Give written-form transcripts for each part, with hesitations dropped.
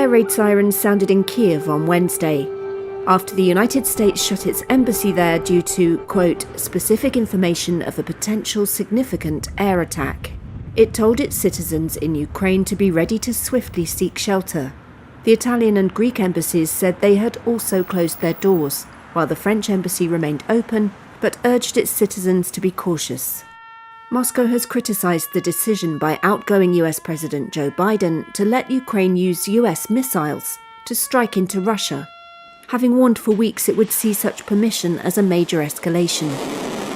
air raid sirens sounded in Kyiv on Wednesday, after the United States shut its embassy there due to, quote, specific information of a potential significant air attack. It told its citizens in Ukraine to be ready to swiftly seek shelter. The Italian and Greek embassies said they had also closed their doors, while the French embassy remained open, but urged its citizens to be cautious. Moscow has criticized the decision by outgoing US President Joe Biden to let Ukraine use US missiles to strike into Russia, having warned for weeks it would see such permission as a major escalation.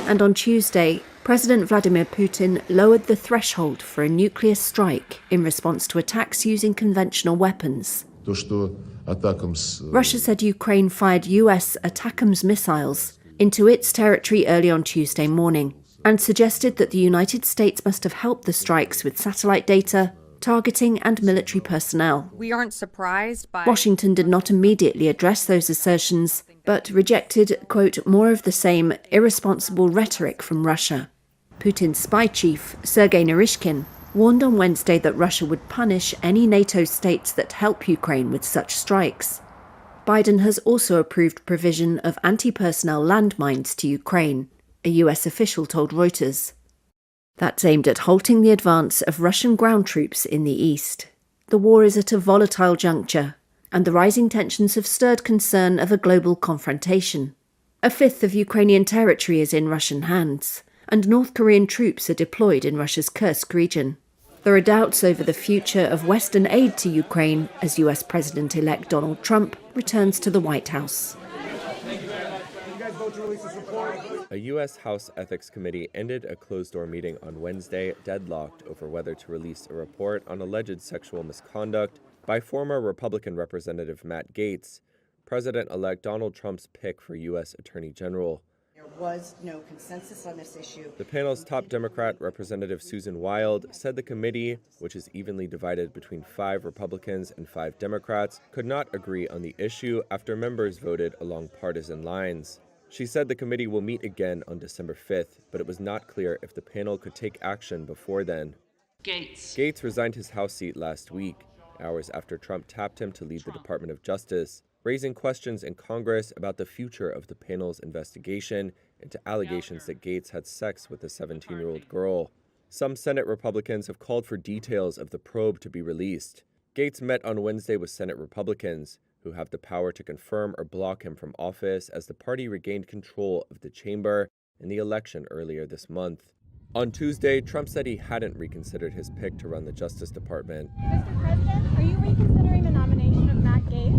And on Tuesday, President Vladimir Putin lowered the threshold for a nuclear strike in response to attacks using conventional weapons. Russia said Ukraine fired US ATACMS missiles into its territory early on Tuesday morning, and suggested that the United States must have helped the strikes with satellite data, targeting and military personnel. We aren't surprised by... Washington did not immediately address those assertions, but rejected, quote, more of the same irresponsible rhetoric from Russia. Putin's spy chief, Sergei Naryshkin, warned on Wednesday that Russia would punish any NATO states that help Ukraine with such strikes. Biden has also approved provision of anti-personnel landmines to Ukraine, a US official told Reuters. That's aimed at halting the advance of Russian ground troops in the east. The war is at a volatile juncture, and the rising tensions have stirred concern of a global confrontation. A fifth of Ukrainian territory is in Russian hands, and North Korean troops are deployed in Russia's Kursk region. There are doubts over the future of Western aid to Ukraine as US President-elect Donald Trump returns to the White House. A U.S. House Ethics Committee ended a closed-door meeting on Wednesday, deadlocked over whether to release a report on alleged sexual misconduct by former Republican Representative Matt Gaetz, President-elect Donald Trump's pick for U.S. Attorney General. There was no consensus on this issue. The panel's top Democrat, Representative Susan Wild, said the committee, which is evenly divided between 5 Republicans and 5 Democrats, could not agree on the issue after members voted along partisan lines. She said the committee will meet again on December 5th, but it was not clear if the panel could take action before then. Gaetz resigned his House seat last week, hours after Trump tapped him to lead the Department of Justice, raising questions in Congress about the future of the panel's investigation into allegations that Gaetz had sex with a 17-year-old girl. Some Senate Republicans have called for details of the probe to be released. Gaetz met on Wednesday with Senate Republicans, who have the power to confirm or block him from office as the party regained control of the chamber in the election earlier this month. On Tuesday, Trump said he hadn't reconsidered his pick to run the Justice Department. Mr. President, are you reconsidering the nomination of Matt Gaetz?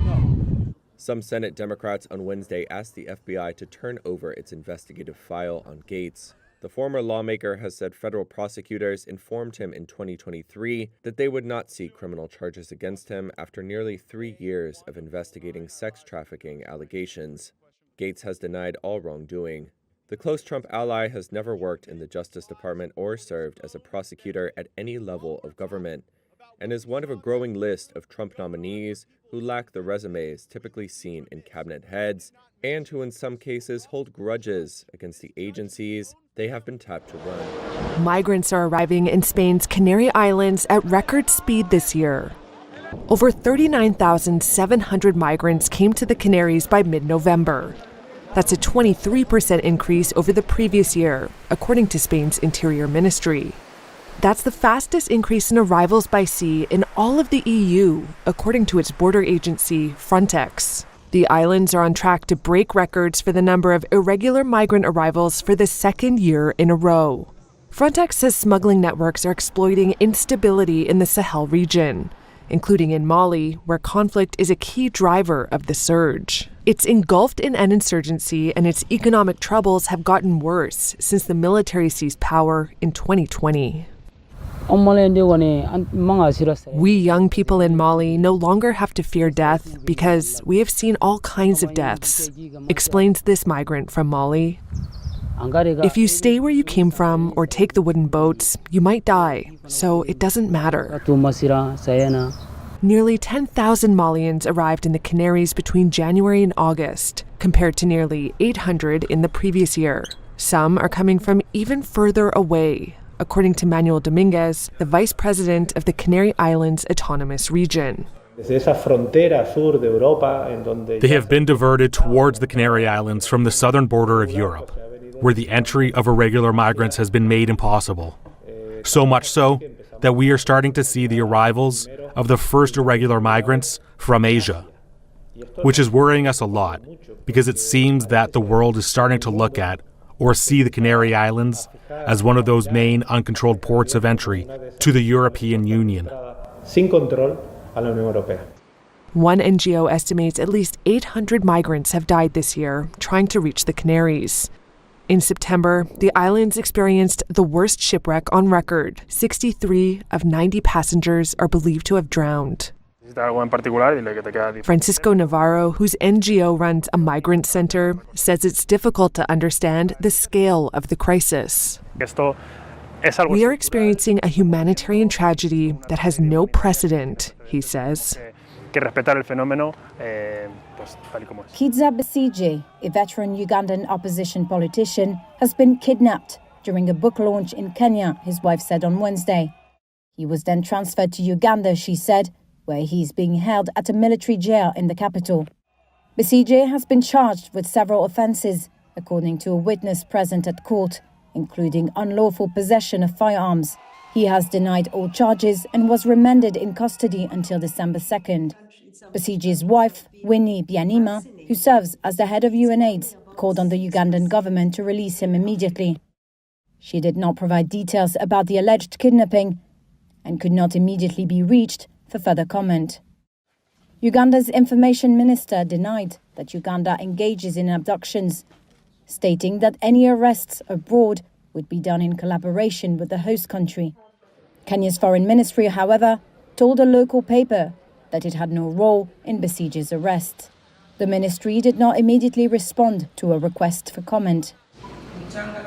No. Some Senate Democrats on Wednesday asked the FBI to turn over its investigative file on Gaetz. The former lawmaker has said federal prosecutors informed him in 2023 that they would not seek criminal charges against him after nearly 3 years of investigating sex trafficking allegations. Gaetz has denied all wrongdoing. The close Trump ally has never worked in the Justice Department or served as a prosecutor at any level of government, and is one of a growing list of Trump nominees who lack the resumes typically seen in cabinet heads, and who in some cases hold grudges against the agencies they have been tapped to run. Migrants are arriving in Spain's Canary Islands at record speed this year. Over 39,700 migrants came to the Canaries by mid-November. That's a 23% increase over the previous year, according to Spain's Interior Ministry. That's the fastest increase in arrivals by sea in all of the EU, according to its border agency, Frontex. The islands are on track to break records for the number of irregular migrant arrivals for the second year in a row. Frontex says smuggling networks are exploiting instability in the Sahel region, including in Mali, where conflict is a key driver of the surge. It's engulfed in an insurgency, and its economic troubles have gotten worse since the military seized power in 2020. We young people in Mali no longer have to fear death because we have seen all kinds of deaths, explains this migrant from Mali. If you stay where you came from or take the wooden boats, you might die, so it doesn't matter. Nearly 10,000 Malians arrived in the Canaries between January and August, compared to nearly 800 in the previous year. Some are coming from even further away, according to Manuel Dominguez, the vice president of the Canary Islands Autonomous Region. They have been diverted towards the Canary Islands from the southern border of Europe, where the entry of irregular migrants has been made impossible. So much so that we are starting to see the arrivals of the first irregular migrants from Asia, which is worrying us a lot because it seems that the world is starting to look at or see the Canary Islands as one of those main uncontrolled ports of entry to the European Union. One NGO estimates at least 800 migrants have died this year trying to reach the Canaries. In September, the islands experienced the worst shipwreck on record. 63 of 90 passengers are believed to have drowned. Francisco Navarro, whose NGO runs a migrant center, says it's difficult to understand the scale of the crisis. We are experiencing a humanitarian tragedy that has no precedent, he says. Kizza Besigye, a veteran Ugandan opposition politician, has been kidnapped during a book launch in Kenya, his wife said on Wednesday. He was then transferred to Uganda, she said, where he's being held at a military jail in the capital. Besigye has been charged with several offences, according to a witness present at court, including unlawful possession of firearms. He has denied all charges and was remanded in custody until December 2nd. Besigye's wife, Winnie Byanima, who serves as the head of UNAIDS, called on the Ugandan government to release him immediately. She did not provide details about the alleged kidnapping and could not immediately be reached for further comment. Uganda's information minister denied that Uganda engages in abductions, stating that any arrests abroad would be done in collaboration with the host country. Kenya's foreign ministry, however, told a local paper that it had no role in Besigye's arrest. The ministry did not immediately respond to a request for comment.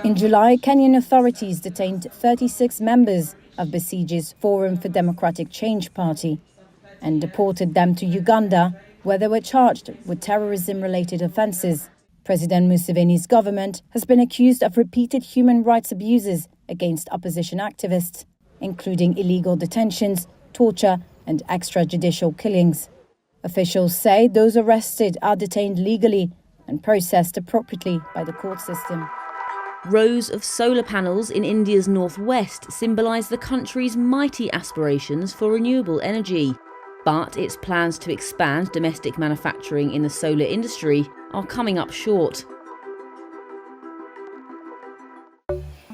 In July, Kenyan authorities detained 36 members of Besigye's Forum for Democratic Change party and deported them to Uganda, where they were charged with terrorism-related offences. President Museveni's government has been accused of repeated human rights abuses against opposition activists, including illegal detentions, torture, and extrajudicial killings. Officials say those arrested are detained legally and processed appropriately by the court system. Rows of solar panels in India's northwest symbolise the country's mighty aspirations for renewable energy. But its plans to expand domestic manufacturing in the solar industry are coming up short.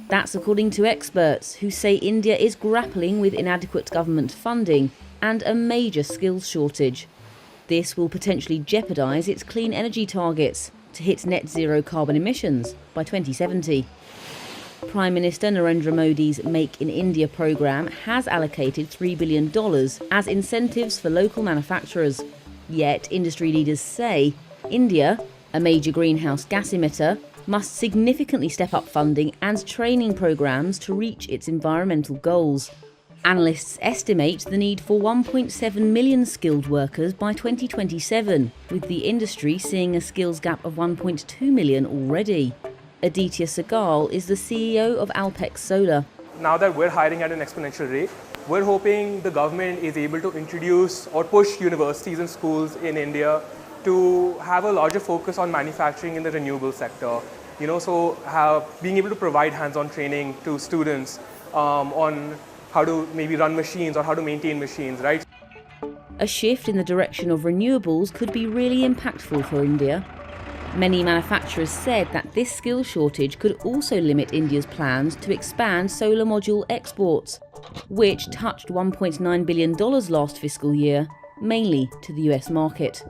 That's according to experts who say India is grappling with inadequate government funding and a major skills shortage. This will potentially jeopardise its clean energy targets to hit net zero carbon emissions by 2070. Prime Minister Narendra Modi's Make in India programme has allocated $3 billion as incentives for local manufacturers. Yet industry leaders say India, a major greenhouse gas emitter, must significantly step up funding and training programmes to reach its environmental goals. Analysts estimate the need for 1.7 million skilled workers by 2027, with the industry seeing a skills gap of 1.2 million already. Aditya Sagal is the CEO of Alpex Solar. Now that we're hiring at an exponential rate, we're hoping the government is able to introduce or push universities and schools in India to have a larger focus on manufacturing in the renewable sector. Being able to provide hands-on training to students on how to maybe run machines or how to maintain machines, right? A shift in the direction of renewables could be really impactful for India. Many manufacturers said that this skill shortage could also limit India's plans to expand solar module exports, which touched $1.9 billion last fiscal year, mainly to the US market.